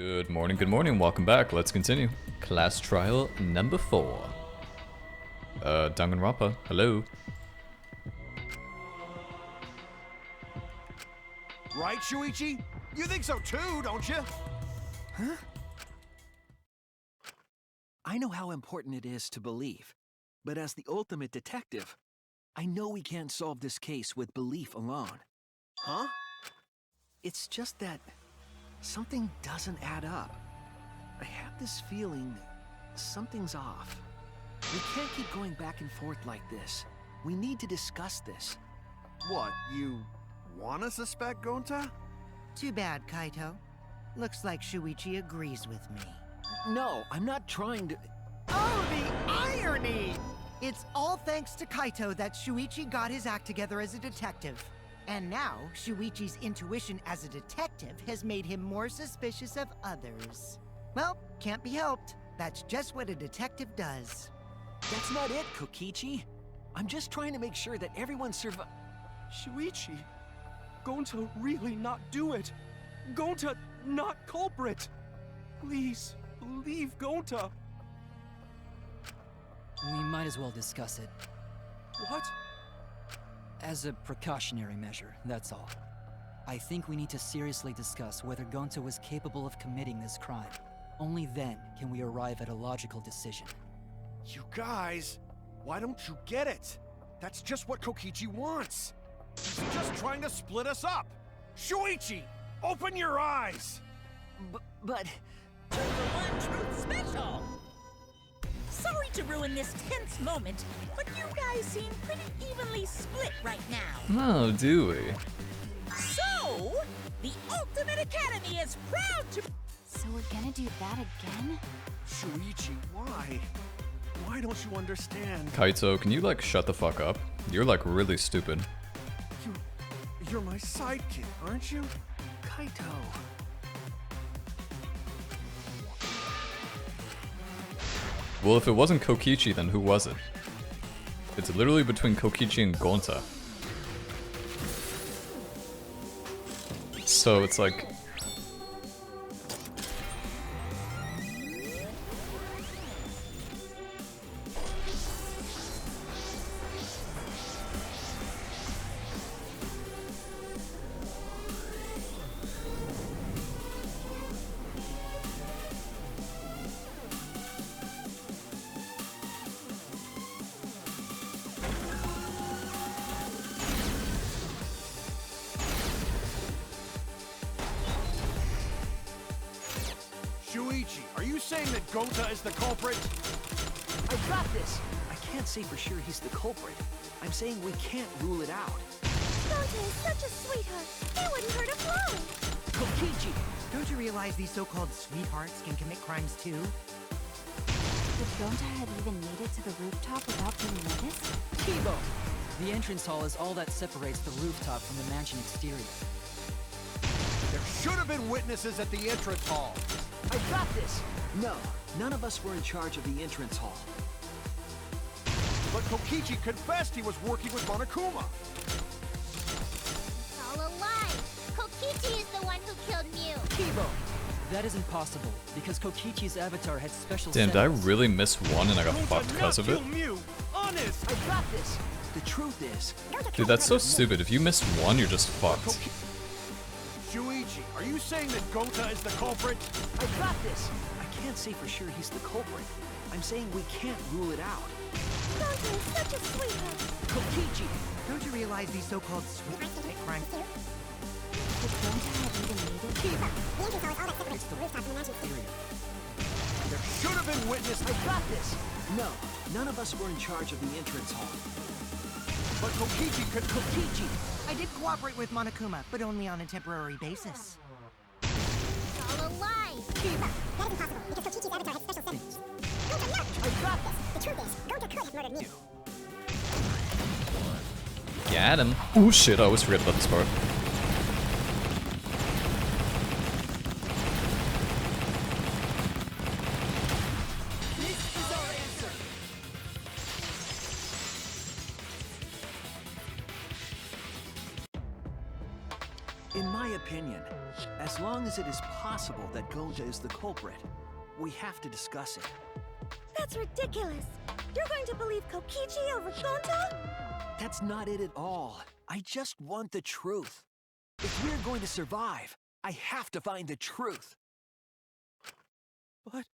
Good morning, welcome back. Let's continue. Class trial number 4. Dangan Ronpa, hello. Right, Shuichi? You think so too, don't you? Huh? I know how important it is to believe, but as the ultimate detective, I know we can't solve this case with belief alone. Huh? It's just that something doesn't add up. I have this feeling something's off. We can't keep going back and forth like this. We need to discuss this. What, you wanna suspect Gonta? Too bad, Kaito. Looks like Shuichi agrees with me. No, I'm not trying to... Oh, the irony! It's all thanks to Kaito that Shuichi got his act together as a detective. And now, Shuichi's intuition as a detective has made him more suspicious of others. Well, can't be helped. That's just what a detective does. That's not it, Kokichi. I'm just trying to make sure that everyone Shuichi, Gonta really not do it. Gonta not culprit. Please, believe Gonta. We might as well discuss it. What? As a precautionary measure, that's all. I think we need to seriously discuss whether Gonta was capable of committing this crime. Only then can we arrive at a logical decision. You guys, why don't you get it? That's just what Kokichi wants. He's just trying to split us up. Shuichi, open your eyes! But... To the One Truth Special! Sorry to ruin this tense moment, but you guys seem pretty evenly split right now. Oh, do we? So, the Ultimate Academy is proud to... So we're gonna do that again? Shuichi, why? Why don't you understand? Kaito, can you like shut the fuck up? You're like really stupid. You're my sidekick, aren't you? Kaito... Well, if it wasn't Kokichi, then who was it? It's literally between Kokichi and Gonta. So it's like... Shuichi, are you saying that Gonta is the culprit? I got this! I can't say for sure he's the culprit. I'm saying we can't rule it out. Gonta is such a sweetheart. He wouldn't hurt a fly. Kokichi! Don't you realize these so-called sweethearts can commit crimes too? Would Gonta have even made it to the rooftop without being noticed? Kibo! The entrance hall is all that separates the rooftop from the mansion exterior. There should have been witnesses at the entrance hall. I got this! No, none of us were in charge of the entrance hall. But Kokichi confessed he was working with Monokuma. It's all a lie. Kokichi is the one who killed Mew. Kibo! That isn't possible, because Kokichi's avatar had special Damn, did I settings. really miss one and I got fucked because of it? Mew. Honest! I got this! The truth is... Dude, that's so stupid. If you miss one, you're just fucked. Shuichi, are you saying that Gonta is the culprit? I got this! I can't say for sure he's the culprit. I'm saying we can't rule it out. Gonta is such a sweetheart. Kokichi! Don't you realize these so-called sweethearts commit crimes too? Would Gonta have even made it? It's the rooftop in the mansion exterior. There should have been witnesses. I got this! No, none of us were in charge of the entrance hall. But Kokichi could... Kokichi! I did cooperate with Monokuma, but only on a temporary basis. It's all a lie. That isn't possible, because Kokichi's avatar had special settings. Gonta, no! I got this! The truth is, Gonta could have murdered Mew. Got him. Oh shit, I always forget about this part. This is our answer! In my opinion. As long as it is possible that Gonta is the culprit, we have to discuss it. That's ridiculous. You're going to believe Kokichi over Gonta? That's not it at all. I just want the truth. If we're going to survive, I have to find the truth. But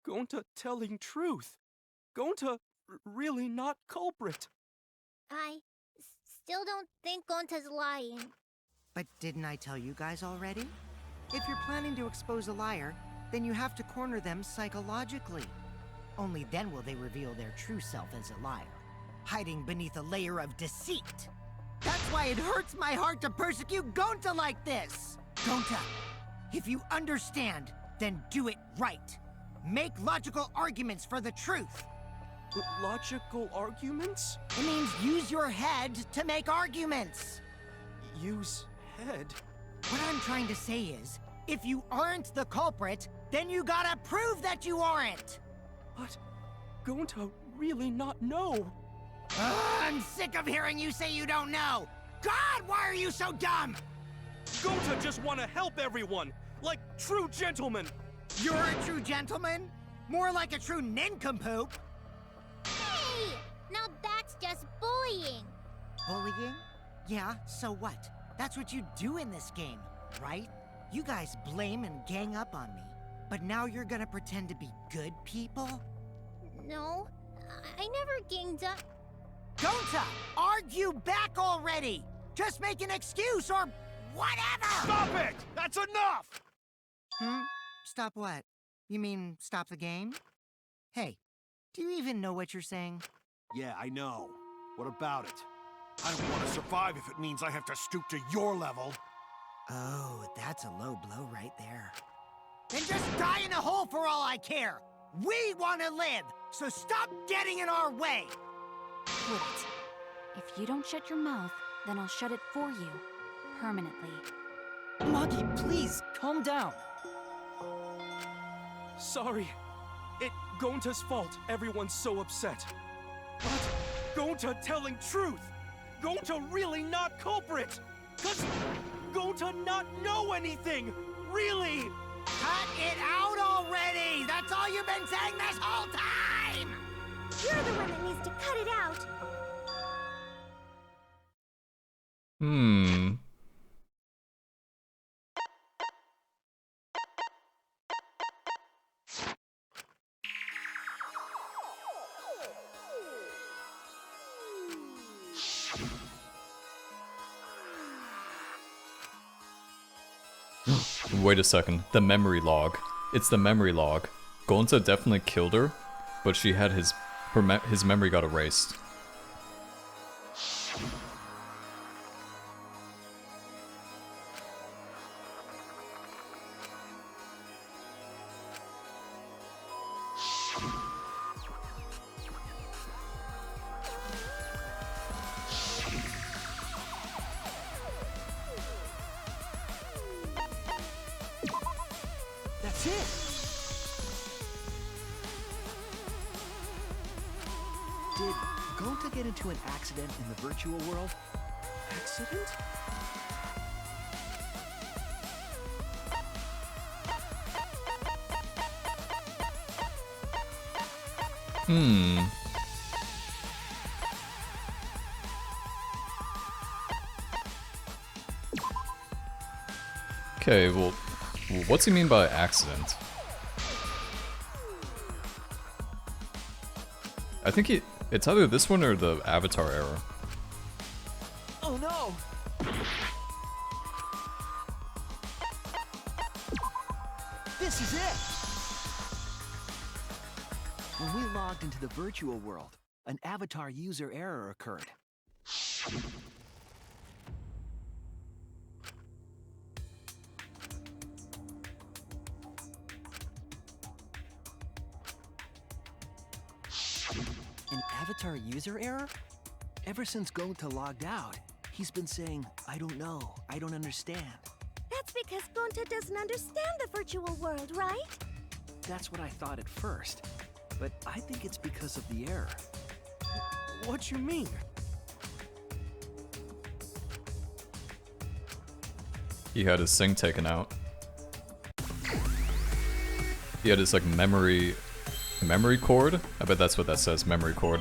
Gonta telling truth. Gonta really not culprit. I still don't think Gonta's lying. But didn't I tell you guys already? If you're planning to expose a liar, then you have to corner them psychologically. Only then will they reveal their true self as a liar, hiding beneath a layer of deceit. That's why it hurts my heart to persecute Gonta like this! Gonta, if you understand, then do it right. Make logical arguments for the truth. Logical arguments? It means use your head to make arguments. Use head? What I'm trying to say is, if you aren't the culprit, then you gotta prove that you aren't! But Gonta really not know. I'm sick of hearing you say you don't know! God, why are you so dumb? Gonta just want to help everyone, like true gentlemen. You're a true gentleman? More like a true nincompoop. Hey! Now that's just bullying. Bullying? Yeah, so what? That's what you do in this game, right? You guys blame and gang up on me, but now you're gonna pretend to be good people? No, I never ganged up. Gonta, argue back already! Just make an excuse or whatever! Stop it! That's enough! Stop what? You mean stop the game? Hey, do you even know what you're saying? Yeah, I know. What about it? I don't want to survive if it means I have to stoop to your level. Oh, that's a low blow right there. Then just die in a hole for all I care! We want to live, so stop getting in our way! Quit it. If you don't shut your mouth, then I'll shut it for you. Permanently. Maki, please, calm down. Sorry. It Gonta's fault everyone's so upset. But Gonta telling truth. Gonta really not culprit. Cause Gonta not know anything. Really. Cut it out already! That's all you've been saying this whole time! You're the one that needs to cut it out. Wait a second, the memory log. It's the memory log. Gonta definitely killed her, but she had his memory got erased. That's it! Did Gonta get into an accident in the virtual world? Accident? Okay, well, what's he mean by accident? I think it's either this one or the Avatar era. Oh no! This is it! When we logged into the virtual world, an Avatar user error occurred. An Avatar user error? Ever since Gonta logged out, he's been saying, I don't know, I don't understand. That's because Gonta doesn't understand the virtual world, right? That's what I thought at first, but I think it's because of the error. What you mean? He had his thing taken out. He had his like memory cord. I bet that's what that says, memory cord.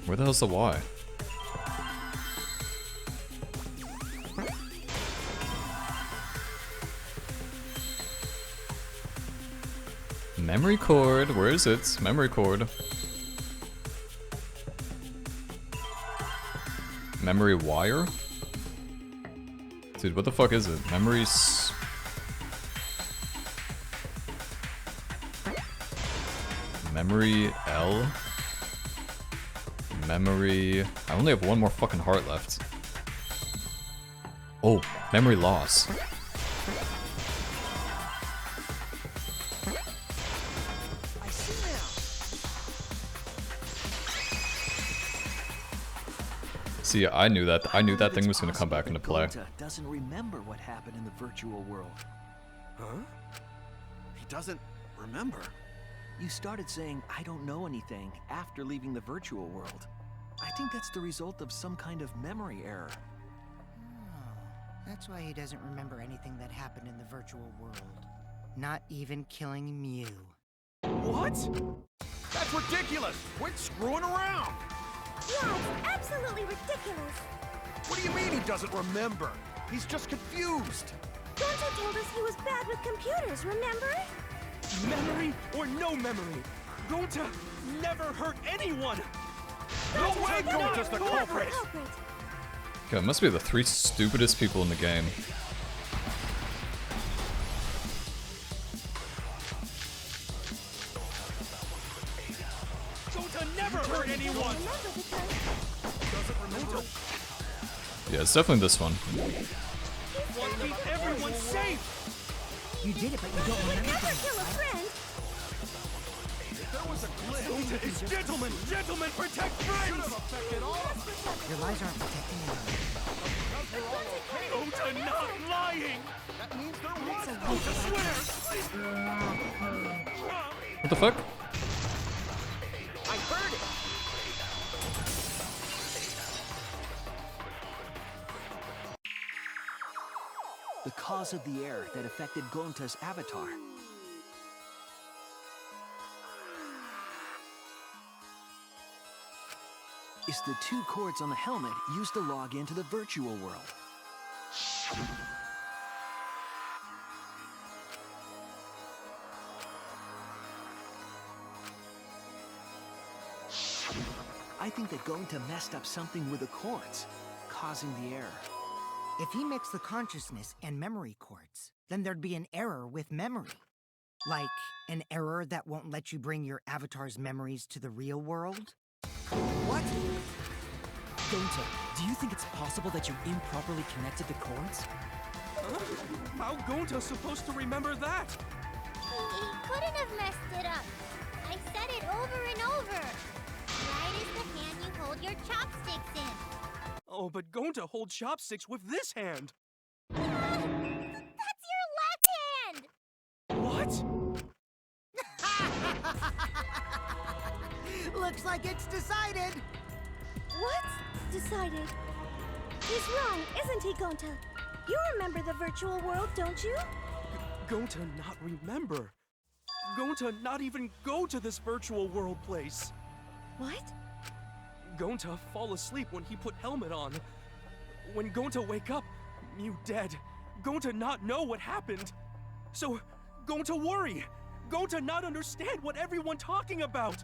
Where the hell's the Y? Memory cord, where is it? Memory cord. Memory wire? Dude, what the fuck is it? Memory L? Memory... I only have one more fucking heart left. Oh, memory loss. I see now. See, I knew that thing was gonna come back into play. Gonta doesn't remember what happened in the virtual world. Huh? He doesn't remember. You started saying, I don't know anything, after leaving the virtual world. I think that's the result of some kind of memory error. Oh, that's why he doesn't remember anything that happened in the virtual world. Not even killing Mew. What? That's ridiculous! Quit screwing around! Yeah, it's absolutely ridiculous. What do you mean he doesn't remember? He's just confused! Gonta told us he was bad with computers, remember? Memory or no memory, Gonta never hurt anyone! No way Gonta's the culprit! God, it must be the 3 stupidest people in the game. Gonta never hurt anyone! Doesn't remember. Yeah, it's definitely this one. Want to keep everyone safe! You did it, but you don't remember Never things, kill a right? friend. There was a glitch. Gonta is gentlemen! Gentlemen protect friends! Your lies aren't protecting anyone. Gonta not lying! That means there was a Gonta swears! What the fuck? I heard it! The cause of the error that affected Gonta's avatar. Is the 2 cords on the helmet used to log into the virtual world. I think that Gonta messed up something with the cords, causing the error. If he mixed the consciousness and memory cords, then there'd be an error with memory. Like, an error that won't let you bring your avatar's memories to the real world? What? Gonta, do you think it's possible that you improperly connected the cords? Huh? How Gonta's supposed to remember that? He couldn't have messed it up. I said it over and over. Right is the hand you hold your chopsticks in. Oh, but Gonta holds chopsticks with this hand! That's your left hand! What? Looks like it's decided! What? Decided. He's wrong, isn't he, Gonta? You remember the virtual world, don't you? Gonta not remember. Gonta not even go to this virtual world place. What? Gonta fall asleep when he put helmet on. When Gonta wake up, Mew dead. Gonta not know what happened. So, Gonta worry. Gonta not understand what everyone talking about.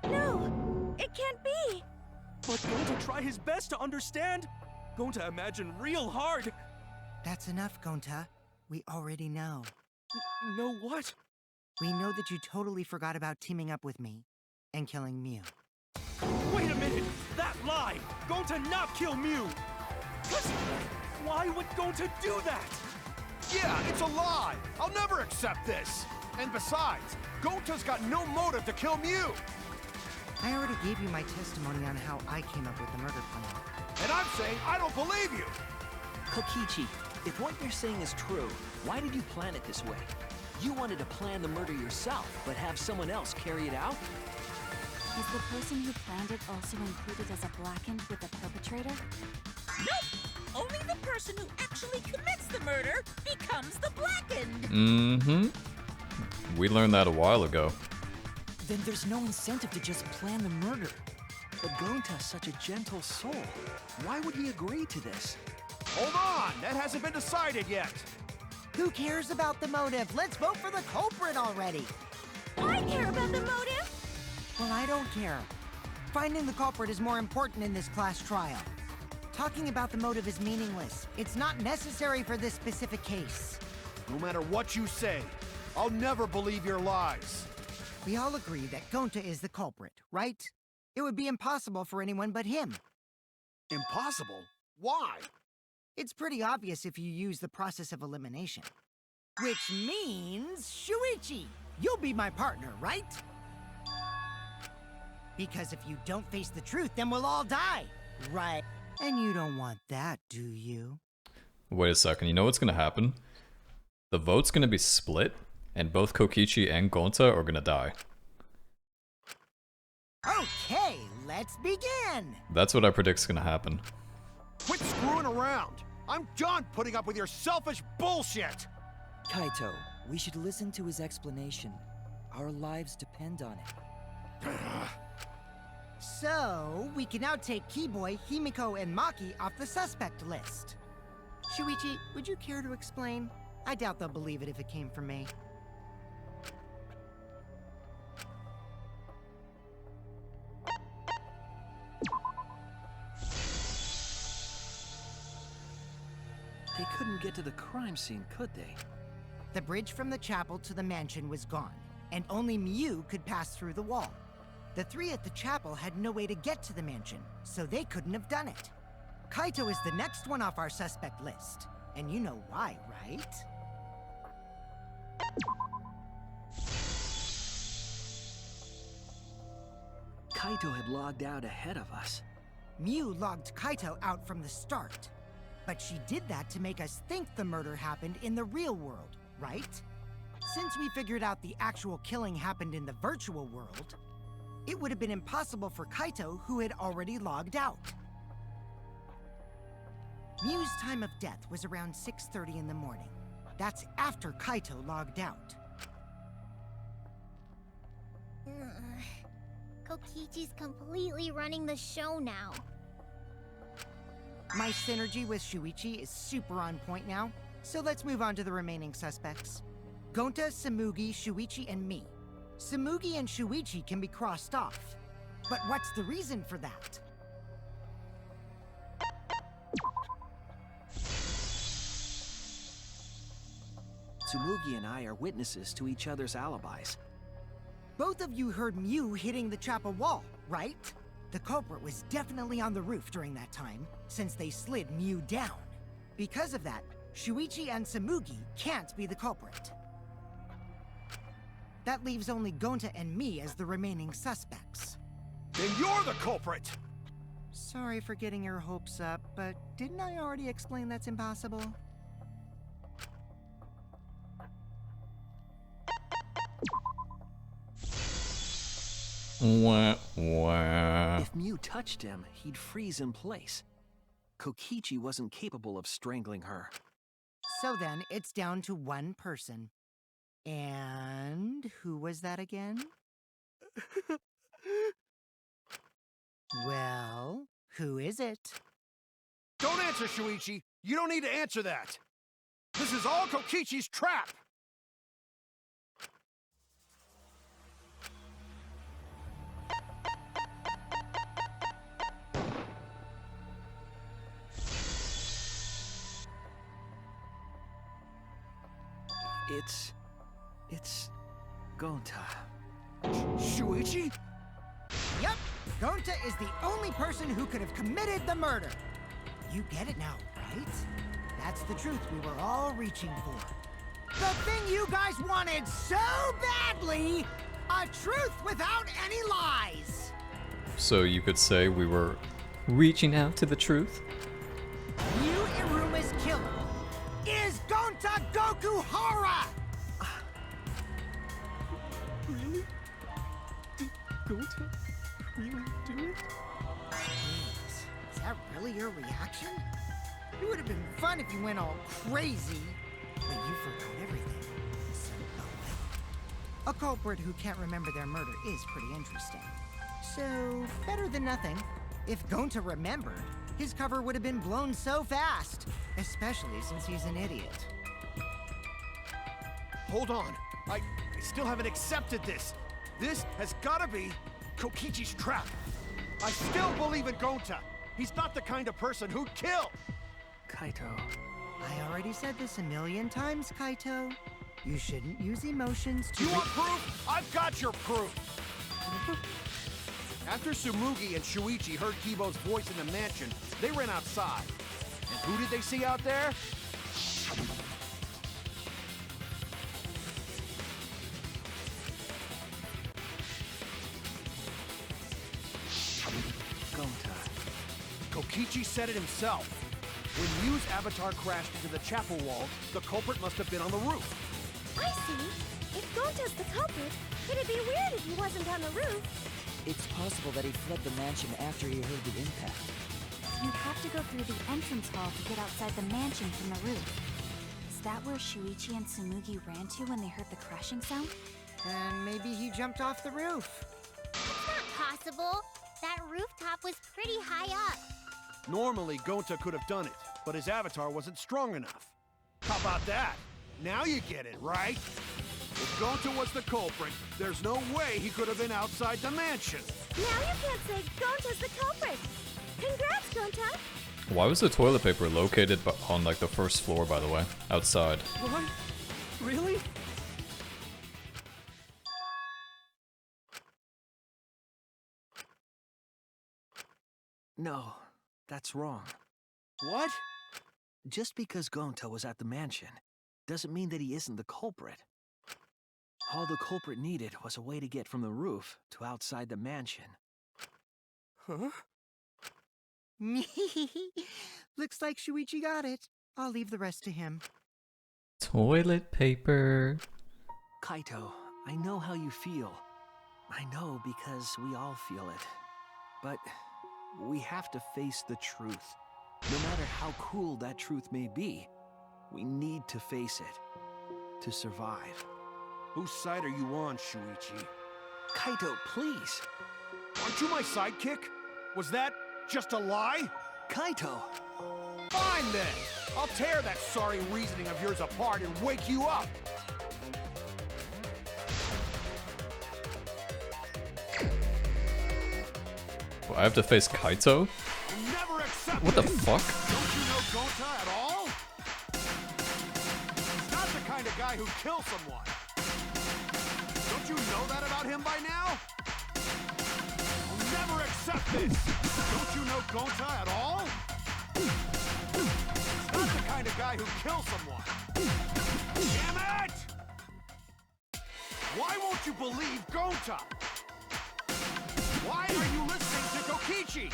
No, it can't be. But Gonta try his best to understand. Gonta imagine real hard. That's enough, Gonta. We already know. Know what? We know that you totally forgot about teaming up with me and killing Mew. Wait a minute! That lie! Gonta not kill Mew! Why would Gonta do that? Yeah, it's a lie! I'll never accept this! And besides, Gonta's got no motive to kill Mew! I already gave you my testimony on how I came up with the murder plan. And I'm saying I don't believe you! Kokichi, if what you're saying is true, why did you plan it this way? You wanted to plan the murder yourself, but have someone else carry it out? Is the person who planned it also included as a blackened with the perpetrator? Nope! Only the person who actually commits the murder becomes the blackened! Mm-hmm. We learned that a while ago. Then there's no incentive to just plan the murder. But Gonta's such a gentle soul. Why would he agree to this? Hold on! That hasn't been decided yet! Who cares about the motive? Let's vote for the culprit already. I care about the motive! Well, I don't care. Finding the culprit is more important in this class trial. Talking about the motive is meaningless. It's not necessary for this specific case. No matter what you say, I'll never believe your lies. We all agree that Gonta is the culprit, right? It would be impossible for anyone but him. Impossible? Why? It's pretty obvious if you use the process of elimination. Which means, Shuichi, you'll be my partner, right? Because if you don't face the truth, then we'll all die, right? And you don't want that, do you? Wait a second, you know what's gonna happen? The vote's gonna be split, and both Kokichi and Gonta are gonna die. Okay, let's begin! That's what I predict's gonna happen. Quit screwing around! I'm done putting up with your selfish bullshit! Kaito, we should listen to his explanation. Our lives depend on it. So, we can now take Keyboy, Himiko, and Maki off the suspect list. Shuichi, would you care to explain? I doubt they'll believe it if it came from me. They couldn't get to the crime scene, could they? The bridge from the chapel to the mansion was gone, and only Miu could pass through the wall. The three at the chapel had no way to get to the mansion, so they couldn't have done it. Kaito is the next one off our suspect list, and you know why, right? Kaito had logged out ahead of us. Miu logged Kaito out from the start. But she did that to make us think the murder happened in the real world, right? Since we figured out the actual killing happened in the virtual world, it would have been impossible for Kaito, who had already logged out. Miu's time of death was around 6:30 in the morning. That's after Kaito logged out. Kokichi's completely running the show now. My synergy with Shuichi is super on point now, so let's move on to the remaining suspects. Gonta, Samugi, Shuichi, and me. Samugi and Shuichi can be crossed off. But what's the reason for that? Tsumugi and I are witnesses to each other's alibis. Both of you heard Miu hitting the chapel wall, right? The culprit was definitely on the roof during that time, since they slid Miu down. Because of that, Shuichi and Samugi can't be the culprit. That leaves only Gonta and me as the remaining suspects. Then you're the culprit! Sorry for getting your hopes up, but didn't I already explain that's impossible? Wah, wah. If Miu touched him, he'd freeze in place. Kokichi wasn't capable of strangling her. So then, it's down to one person. And who was that again? Well, who is it? Don't answer, Shuichi! You don't need to answer that! This is all Kokichi's trap! It's Gonta. Shuichi? Yep, Gonta is the only person who could have committed the murder. You get it now, right? That's the truth we were all reaching for. The thing you guys wanted so badly! A truth without any lies! So you could say we were Reaching out to the truth. Yu Iruma's killer is Gonta Gokuhara! Really? Did Gonta really do it? Is that really your reaction? It would have been fun if you went all crazy, but you forgot everything. So, oh well. A culprit who can't remember their murder is pretty interesting. So, better than nothing. If Gonta remembered, his cover would have been blown so fast, especially since he's an idiot. Hold on. I still haven't accepted this. This has gotta be Kokichi's trap. I still believe in Gonta. He's not the kind of person who'd kill. Kaito. I already said this a million times, Kaito. You shouldn't use emotions to— You want proof? I've got your proof. After Tsumugi and Shuichi heard Kibo's voice in the mansion, they ran outside. And who did they see out there? Gonta. Kokichi said it himself. When Yu's avatar crashed into the chapel wall, the culprit must have been on the roof. I see. If Gonta's the culprit, it'd be weird if he wasn't on the roof. It's possible that he fled the mansion after he heard the impact. You'd have to go through the entrance hall to get outside the mansion from the roof. Is that where Shuichi and Tsumugi ran to when they heard the crashing sound? And maybe he jumped off the roof. It's not possible. That rooftop was pretty high up. Normally, Gonta could have done it, but his avatar wasn't strong enough. How about that? Now you get it, right? If Gonta was the culprit, there's no way he could have been outside the mansion. Now you can't say Gonta's the culprit. Congrats, Gonta. Why was the toilet paper located on like the first floor, by the way? Outside. What? Really? No, that's wrong. What? Just because Gonta was at the mansion doesn't mean that he isn't the culprit. All the culprit needed was a way to get from the roof to outside the mansion. Huh? Looks like Shuichi got it. I'll leave the rest to him. Toilet paper. Kaito, I know how you feel. I know because we all feel it. But we have to face the truth. No matter how cruel that truth may be, we need to face it to survive. Whose side are you on, Shuichi? Kaito, please. Aren't you my sidekick? Was that just a lie? Kaito! Fine then! I'll tear that sorry reasoning of yours apart and wake you up! Well, I have to face Kaito? Never accept What the it. fuck? Don't you know Gonta at all? He's not the kind of guy who'd kill someone. Don't you know that about him by now? I'll never accept this! Don't you know Gonta at all? He's not the kind of guy who'd kill someone. Damn it! Why won't you believe Gonta? Why are you listening to Kokichi?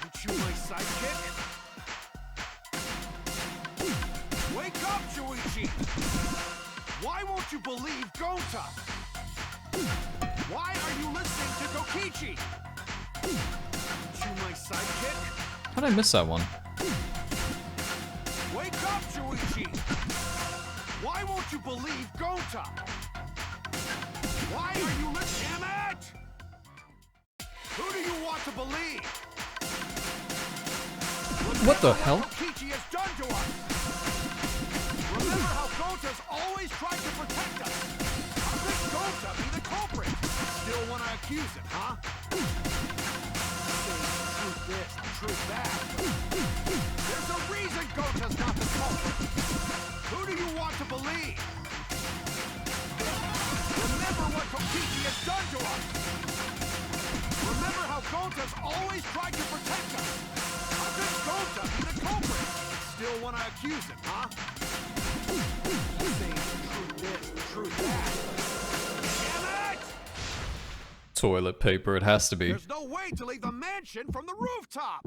Aren't you my sidekick? Wake up, Shuichi! Why won't you believe Gonta? Why are you listening to Kokichi? Aren't you my sidekick? How'd I miss that one? Wake up, Shuichi! Why won't you believe Gonta? Why are you listening? Damn it! Who do you want to believe? What the hell? Kokichi has done to us. Remember how Gonta's always tried to protect us. How could Gonta be the culprit? Still want to accuse him, huh? Truth this, truth that. There's a reason Gonta's not the culprit. Who do you want to believe? Remember what Kokichi has done to us. Remember how Gonta's always tried to protect us. How could Gonta be the culprit? Still want to accuse him, huh? Saying truth this, truth that. Damn it! Toilet paper, it has to be. There's no way way to leave the mansion from the rooftop.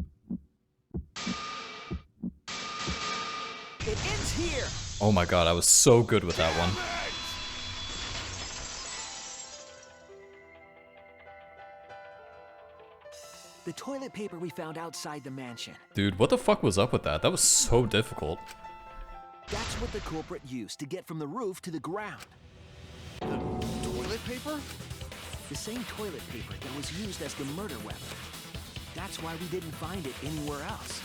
It ends here. Oh my god, I was so good with that one. The toilet paper we found outside the mansion. Dude, what the fuck was up with that? That was so difficult. That's what the culprit used to get from the roof to the ground. The toilet paper? The same toilet paper that was used as the murder weapon. That's why we didn't find it anywhere else.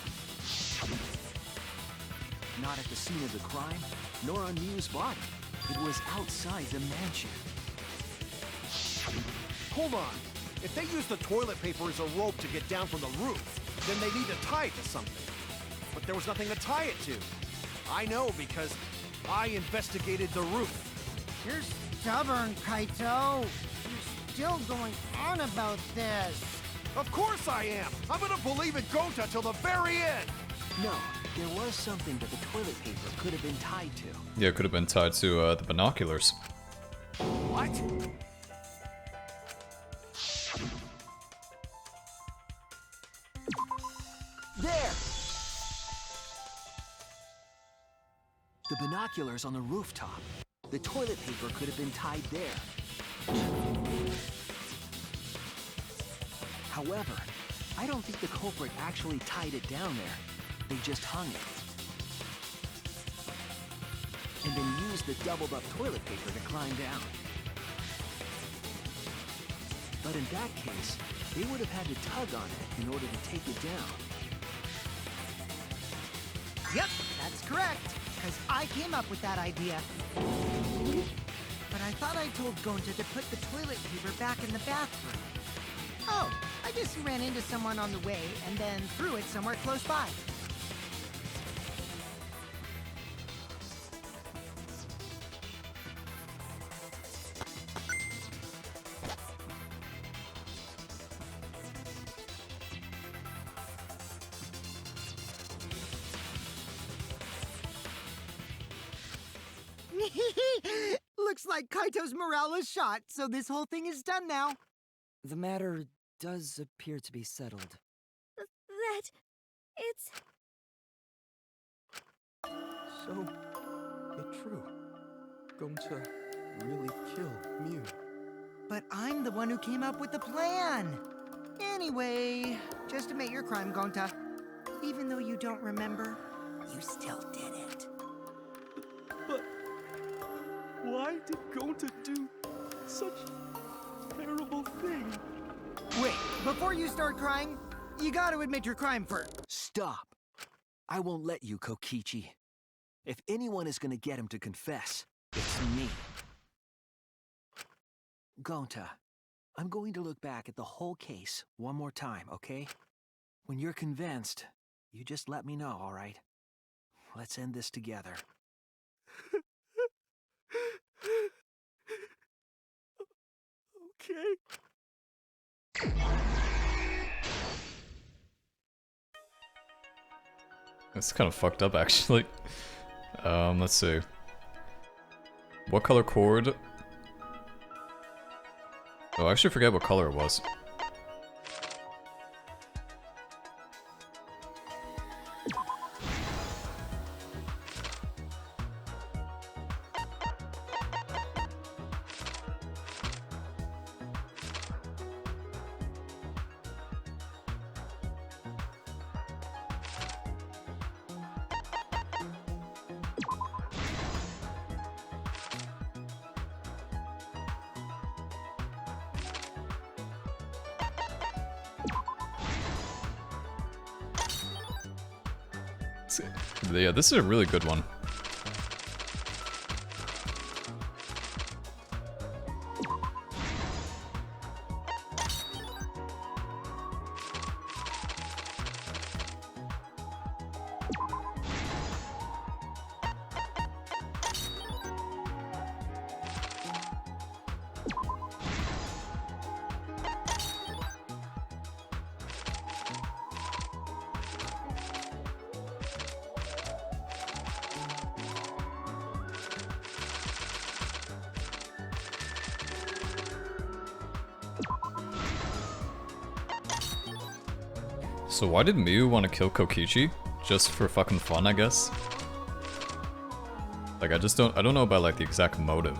Not at the scene of the crime, nor on Miu's body. It was outside the mansion. Hold on. If they use the toilet paper as a rope to get down from the roof, then they need to tie it to something. But there was nothing to tie it to. I know because I investigated the roof. You're stubborn, Kaito. You're still going on about this. Of course I am. I'm gonna believe in Gonta till the very end. No, there was something that the toilet paper could have been tied to. Yeah, it could have been tied to the binoculars. What? There! The binoculars on the rooftop. The toilet paper could have been tied there. However, I don't think the culprit actually tied it down there. They just hung it. And then used the doubled-up toilet paper to climb down. But in that case, they would have had to tug on it in order to take it down. Yep, that's correct. Because I came up with that idea. But I thought I told Gonta to put the toilet paper back in the bathroom. Oh, I just ran into someone on the way and then threw it somewhere close by. Looks like Kaito's morale is shot, so this whole thing is done now. The matter does appear to be settled. That... it's... So, it's true. Gonta really killed Miu. But I'm the one who came up with the plan. Anyway, just admit your crime, Gonta. Even though you don't remember, you still did it. But why did Gonta do such a terrible thing? Wait, before you start crying, you gotta admit your crime first. Stop. I won't let you, Kokichi. If anyone is gonna get him to confess, it's me. Gonta, I'm going to look back at the whole case one more time, okay? When you're convinced, you just let me know, all right? Let's end this together. Okay. It's kind of fucked up, actually. Let's see. What color cord? Oh, I actually forget what color it was. Yeah, this is a really good one. So why did Miu want to kill Kokichi? Just for fucking fun, I guess? Like, I don't know about, like, the exact motive.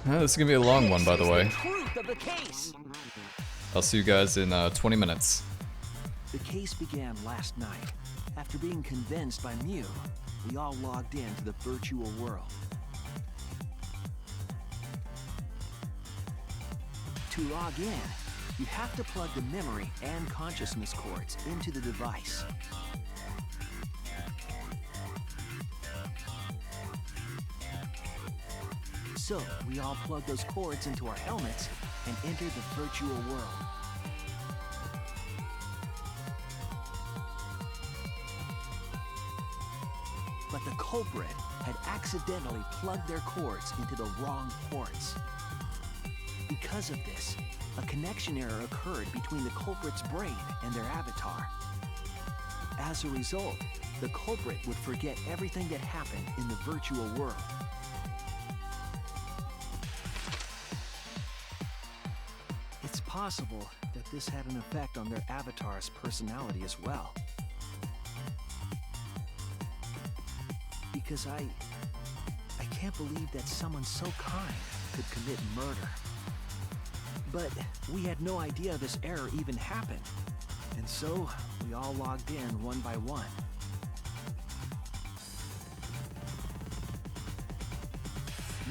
This is gonna be a long one, by the way. I'll see you guys in 20 minutes. The case began last night. After being convinced by Miu, we all logged into the virtual world. To log in, you have to plug the memory and consciousness cords into the device. So, we all plugged those cords into our helmets and entered the virtual world. But the culprit had accidentally plugged their cords into the wrong ports. Because of this, a connection error occurred between the culprit's brain and their avatar. As a result, the culprit would forget everything that happened in the virtual world. It's possible that this had an effect on their avatar's personality as well. Because I can't believe that someone so kind could commit murder. But we had no idea this error even happened. And so, we all logged in one by one.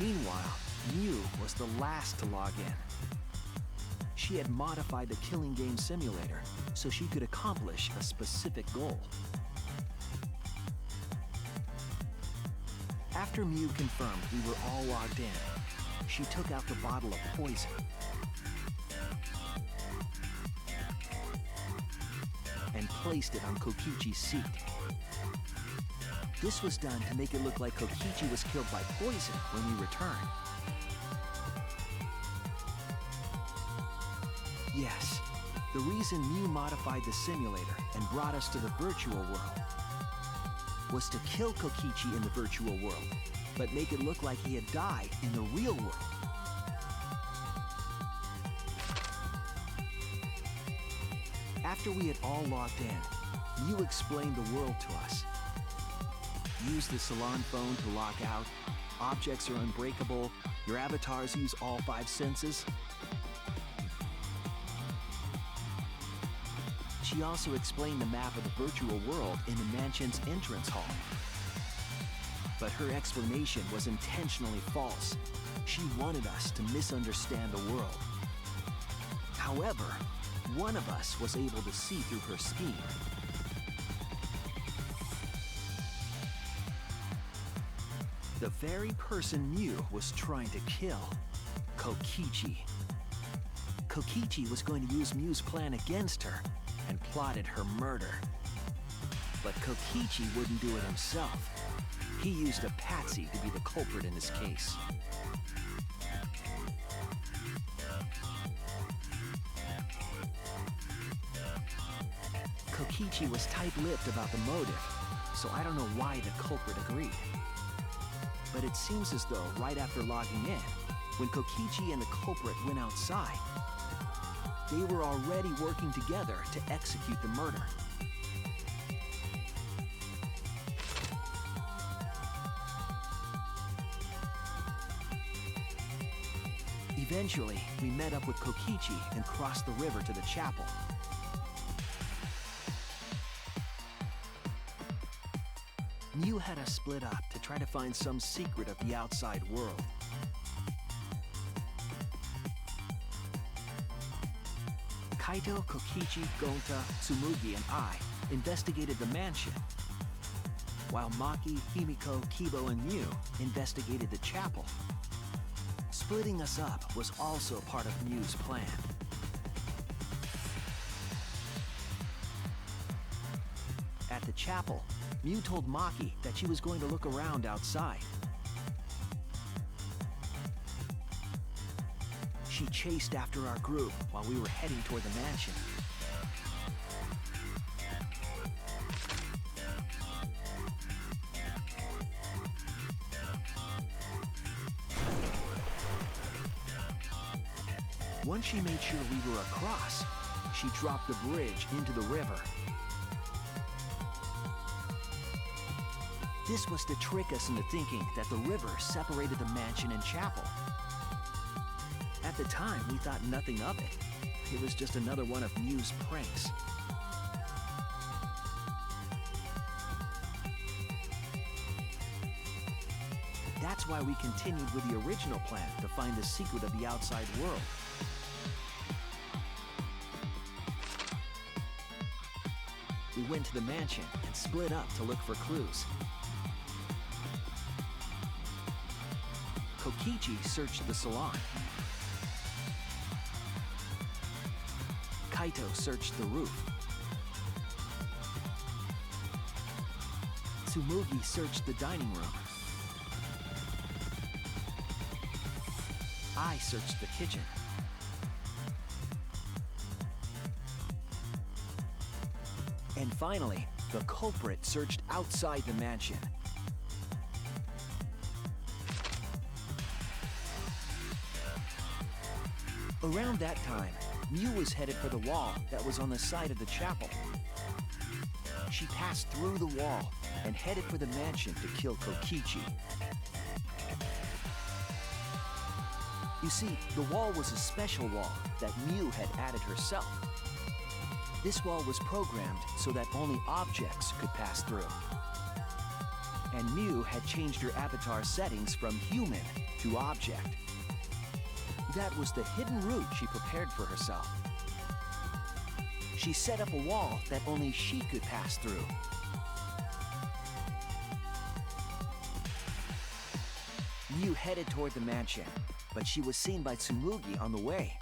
Meanwhile, Miu was the last to log in. She had modified the killing game simulator so she could accomplish a specific goal. After Miu confirmed we were all logged in, she took out the bottle of poison. And placed it on Kokichi's seat. This was done to make it look like Kokichi was killed by poison when we returned. Yes, the reason Miu modified the simulator and brought us to the virtual world was to kill Kokichi in the virtual world, but make it look like he had died in the real world. After we had all logged in, Miu explained the world to us. Use the salon phone to log out, objects are unbreakable, your avatars use all 5 senses. She also explained the map of the virtual world in the mansion's entrance hall. But her explanation was intentionally false. She wanted us to misunderstand the world. However, one of us was able to see through her scheme. The very person Miu was trying to kill, Kokichi. Kokichi was going to use Miu's plan against her and plotted her murder. But Kokichi wouldn't do it himself. He used a patsy to be the culprit in this case. Kokichi was tight-lipped about the motive, so I don't know why the culprit agreed. But it seems as though right after logging in, when Kokichi and the culprit went outside, they were already working together to execute the murder. Eventually, we met up with Kokichi and crossed the river to the chapel. Miu had us split up to try to find some secret of the outside world. Kaito, Kokichi, Gonta, Tsumugi, and I investigated the mansion, while Maki, Himiko, Kibo, and Mew investigated the chapel. Splitting us up was also part of Mew's plan. At the chapel, Mew told Maki that she was going to look around outside. She chased after our group while we were heading toward the mansion. Once she made sure we were across, she dropped the bridge into the river. This was to trick us into thinking that the river separated the mansion and chapel. At the time, we thought nothing of it. It was just another one of Mew's pranks. That's why we continued with the original plan to find the secret of the outside world. We went to the mansion and split up to look for clues. Kokichi searched the salon. Kaito searched the roof. Tsumugi searched the dining room. I searched the kitchen. And finally, the culprit searched outside the mansion. Around that time, Mew was headed for the wall that was on the side of the chapel. She passed through the wall and headed for the mansion to kill Kokichi. You see, the wall was a special wall that Mew had added herself. This wall was programmed so that only objects could pass through. And Mew had changed her avatar settings from human to object. That was the hidden route she prepared for herself. She set up a wall that only she could pass through. Mew headed toward the mansion, but she was seen by Tsumugi on the way.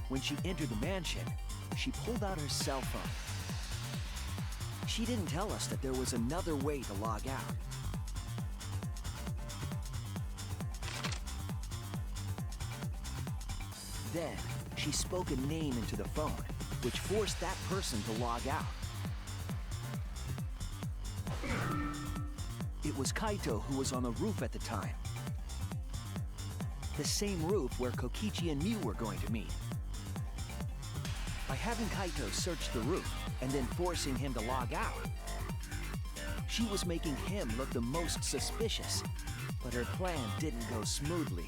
When she entered the mansion, she pulled out her cell phone. She didn't tell us that there was another way to log out. Then, she spoke a name into the phone, which forced that person to log out. It was Kaito who was on the roof at the time. The same roof where Kokichi and Mew were going to meet. By having Kaito search the roof and then forcing him to log out, she was making him look the most suspicious, but her plan didn't go smoothly.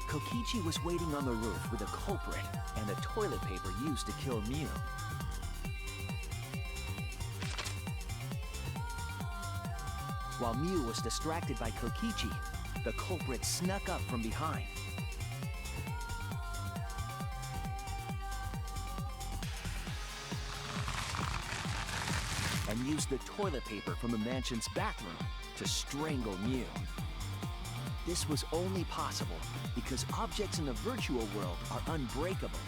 Kokichi was waiting on the roof with a culprit and the toilet paper used to kill Mew. While Mew was distracted by Kokichi, the culprit snuck up from behind. And used the toilet paper from the mansion's bathroom to strangle Mew. This was only possible because objects in the virtual world are unbreakable.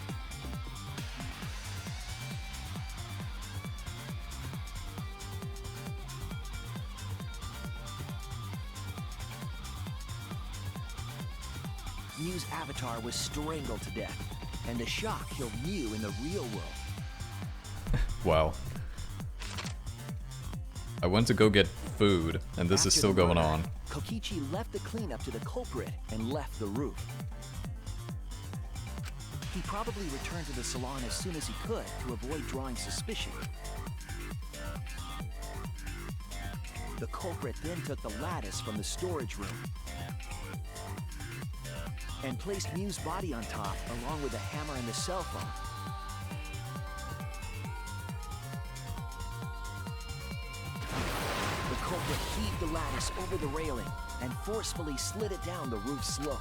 Mew's avatar was strangled to death, and the shock killed Mew in the real world. Wow. I went to go get food, and this is still going on. Kokichi left the cleanup to the culprit and left the roof. He probably returned to the salon as soon as he could to avoid drawing suspicion. The culprit then took the lattice from the storage room. and placed Mew's body on top along with the hammer and the cell phone. The culprit heaved the lattice over the railing and forcefully slid it down the roof slope.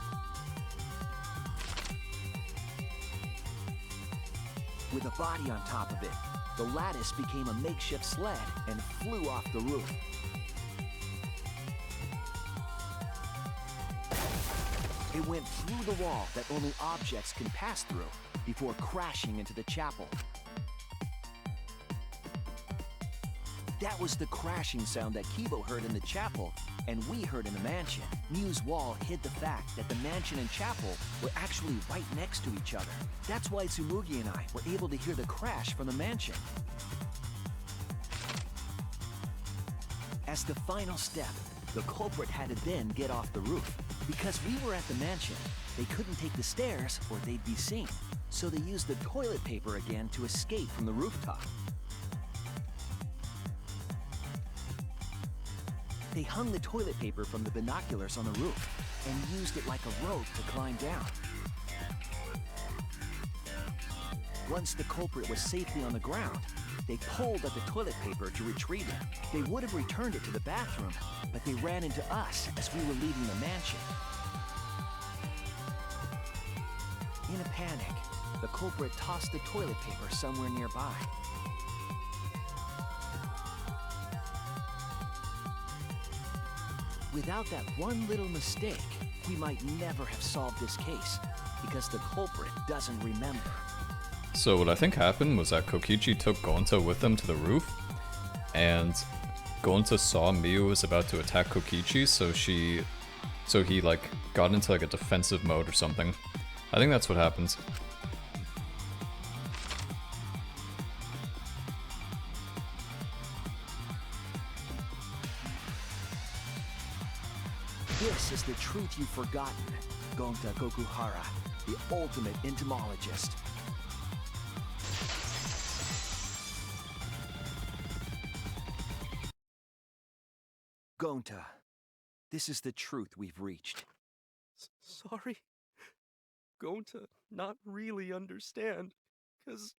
With a body on top of it, the lattice became a makeshift sled and flew off the roof. It went through the wall that only objects can pass through before crashing into the chapel. That was the crashing sound that Kibo heard in the chapel and we heard in the mansion. Mew's wall hid the fact that the mansion and chapel were actually right next to each other. That's why Tsumugi and I were able to hear the crash from the mansion. As the final step, the culprit had to then get off the roof. Because we were at the mansion, they couldn't take the stairs or they'd be seen. So they used the toilet paper again to escape from the rooftop. They hung the toilet paper from the binoculars on the roof and used it like a rope to climb down. Once the culprit was safely on the ground, they pulled at the toilet paper to retrieve it. They would have returned it to the bathroom, but they ran into us as we were leaving the mansion. In a panic, the culprit tossed the toilet paper somewhere nearby. Without that one little mistake, we might never have solved this case, because the culprit doesn't remember. So what I think happened was that Kokichi took Gonta with them to the roof, and Gonta saw Miu was about to attack Kokichi, so he like got into like a defensive mode or something. I think that's what happened. This is the truth you've forgotten, Gonta Kokuhara, the ultimate entomologist. Gonta, this is the truth we've reached. Sorry. Gonta not really understand, 'cause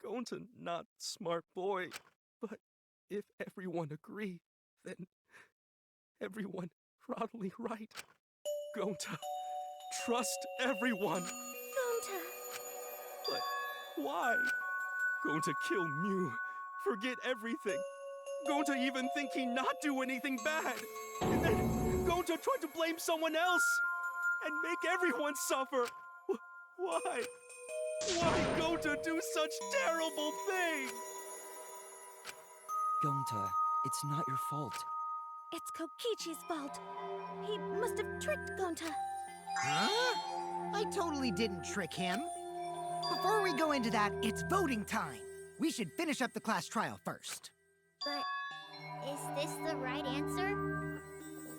Gonta not smart boy. But if everyone agree, then everyone probably right. Gonta, trust everyone. Gonta. But why? Gonta kill Mew, forget everything. Gonta even think he not do anything bad. And then Gonta try to blame someone else and make everyone suffer. Why? Why Gonta do such terrible thing? Gonta, it's not your fault. It's Kokichi's fault. He must have tricked Gonta. Huh? I totally didn't trick him. Before we go into that, it's voting time. We should finish up the class trial first. But is this the right answer?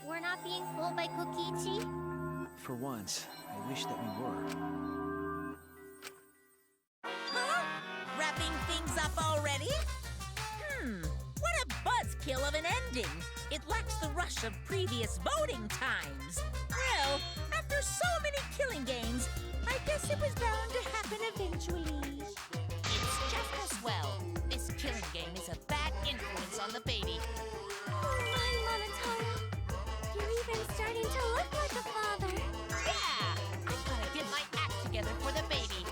We're not being fooled by Kokichi? For once, I wish that we were. Huh? Wrapping things up already? What a buzzkill of an ending! It lacks the rush of previous voting times. Well, after so many killing games, I guess it was bound to happen eventually. It's just as well. This killing game is a bad influence on the baby. My Monotaro, you're even starting to look like a father. Yeah! I gotta get my act together for the baby.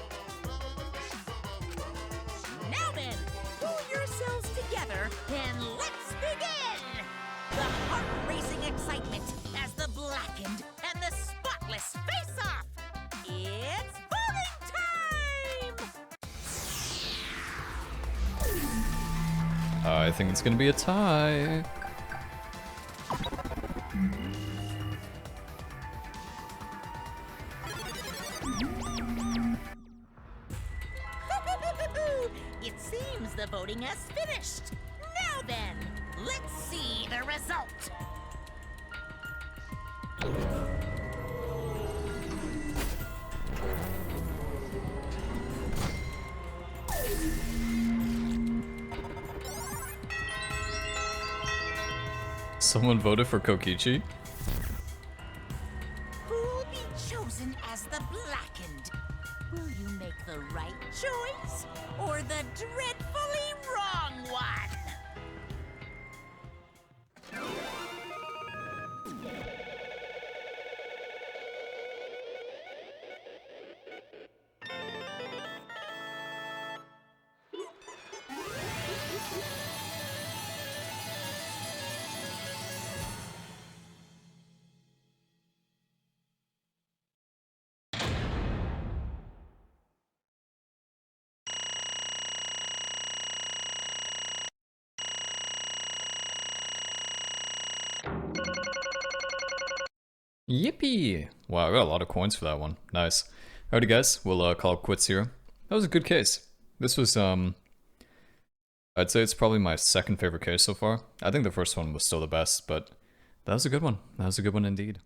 Now then, pull yourselves together and let's begin! The heart-racing excitement as the blackened and the spotless face off! It's voting time! I think it's gonna be a tie. It seems the voting has finished. Now then, let's see the result. Someone voted for Kokichi? Who'll be chosen the dreadfully wrong one. Yippee! Wow, I got a lot of coins for that one. Nice. Alrighty guys, we'll call it quits here. That was a good case. This was, I'd say it's probably my second favorite case so far. I think the first one was still the best, but that was a good one. That was a good one indeed.